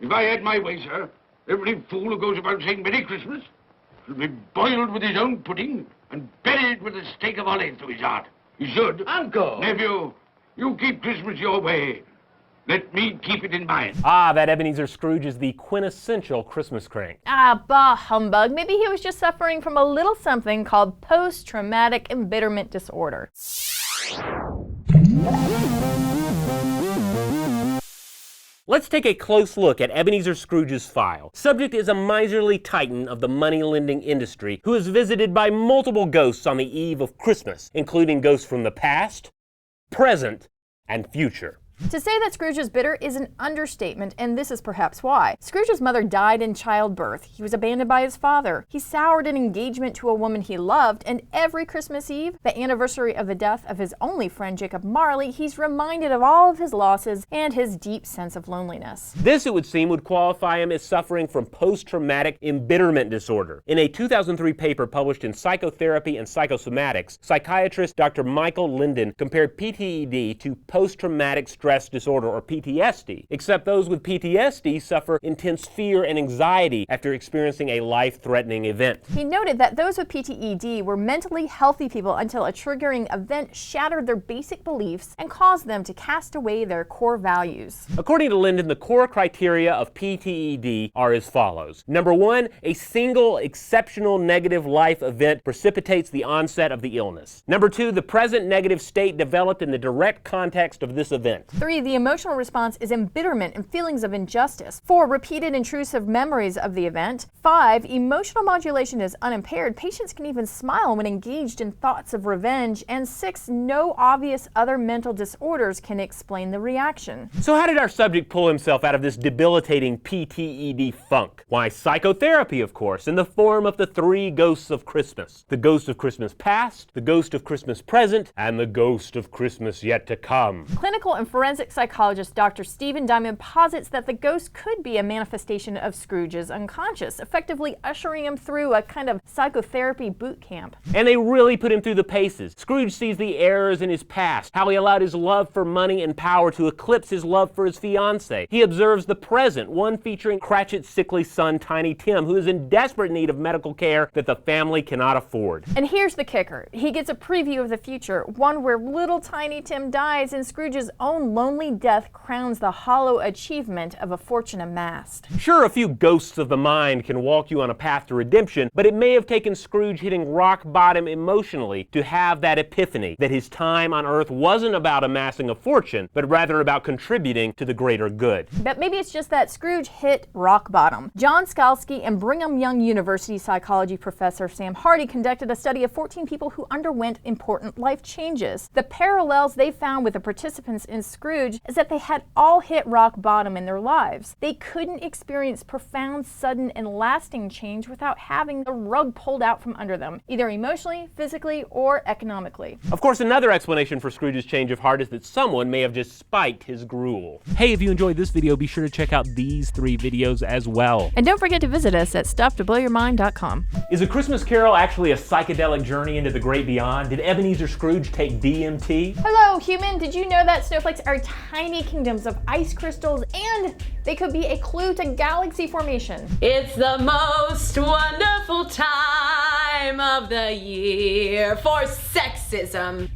If I had my way, sir, every fool who goes about saying Merry Christmas should be boiled with his own pudding and buried with a stake of olive through his heart. He should. Uncle! Nephew, you keep Christmas your way. Let me keep it in mine. Ah, that Ebenezer Scrooge is the quintessential Christmas crank. Ah, bah humbug. Maybe he was just suffering from a little something called post-traumatic embitterment disorder. Let's take a close look at Ebenezer Scrooge's file. Subject is a miserly titan of the money-lending industry who is visited by multiple ghosts on the eve of Christmas, including ghosts from the past, present, and future. To say that Scrooge is bitter is an understatement, and this is perhaps why. Scrooge's mother died in childbirth. He was abandoned by his father. He soured an engagement to a woman he loved, and every Christmas Eve, the anniversary of the death of his only friend Jacob Marley, he's reminded of all of his losses and his deep sense of loneliness. This, it would seem, would qualify him as suffering from post-traumatic embitterment disorder. In a 2003 paper published in Psychotherapy and Psychosomatics, psychiatrist Dr. Michael Linden compared PTED to post-traumatic stress disorder, or PTSD, except those with PTSD suffer intense fear and anxiety after experiencing a life-threatening event. He noted that those with PTED were mentally healthy people until a triggering event shattered their basic beliefs and caused them to cast away their core values. According to Linden, the core criteria of PTED are as follows. Number 1, a single exceptional negative life event precipitates the onset of the illness. Number 2, the present negative state developed in the direct context of this event. 3, the emotional response is embitterment and feelings of injustice. 4, repeated intrusive memories of the event. 5, emotional modulation is unimpaired. Patients can even smile when engaged in thoughts of revenge. And 6, no obvious other mental disorders can explain the reaction. So how did our subject pull himself out of this debilitating PTED funk? Why, psychotherapy, of course, in the form of the 3 ghosts of Christmas. The ghost of Christmas past, the ghost of Christmas present, and the ghost of Christmas yet to come. Clinical and forensic psychologist Dr. Stephen Diamond posits that the ghost could be a manifestation of Scrooge's unconscious, effectively ushering him through a kind of psychotherapy boot camp. And they really put him through the paces. Scrooge sees the errors in his past, how he allowed his love for money and power to eclipse his love for his fiancée. He observes the present, one featuring Cratchit's sickly son, Tiny Tim, who is in desperate need of medical care that the family cannot afford. And here's the kicker. He gets a preview of the future, one where little Tiny Tim dies and Scrooge's own lonely death crowns the hollow achievement of a fortune amassed. Sure, a few ghosts of the mind can walk you on a path to redemption, but it may have taken Scrooge hitting rock bottom emotionally to have that epiphany that his time on Earth wasn't about amassing a fortune, but rather about contributing to the greater good. But maybe it's just that Scrooge hit rock bottom. John Skalski and Brigham Young University psychology professor Sam Hardy conducted a study of 14 people who underwent important life changes. The parallels they found with the participants in Scrooge is that they had all hit rock bottom in their lives. They couldn't experience profound, sudden, and lasting change without having the rug pulled out from under them, either emotionally, physically, or economically. Of course, another explanation for Scrooge's change of heart is that someone may have just spiked his gruel. Hey, if you enjoyed this video, be sure to check out these 3 videos as well. And don't forget to visit us at stufftoblowyourmind.com. Is A Christmas Carol actually a psychedelic journey into the great beyond? Did Ebenezer Scrooge take DMT? Hello, human! Did you know that snowflakes are tiny kingdoms of ice crystals and they could be a clue to galaxy formation? It's the most wonderful time of the year for sexism.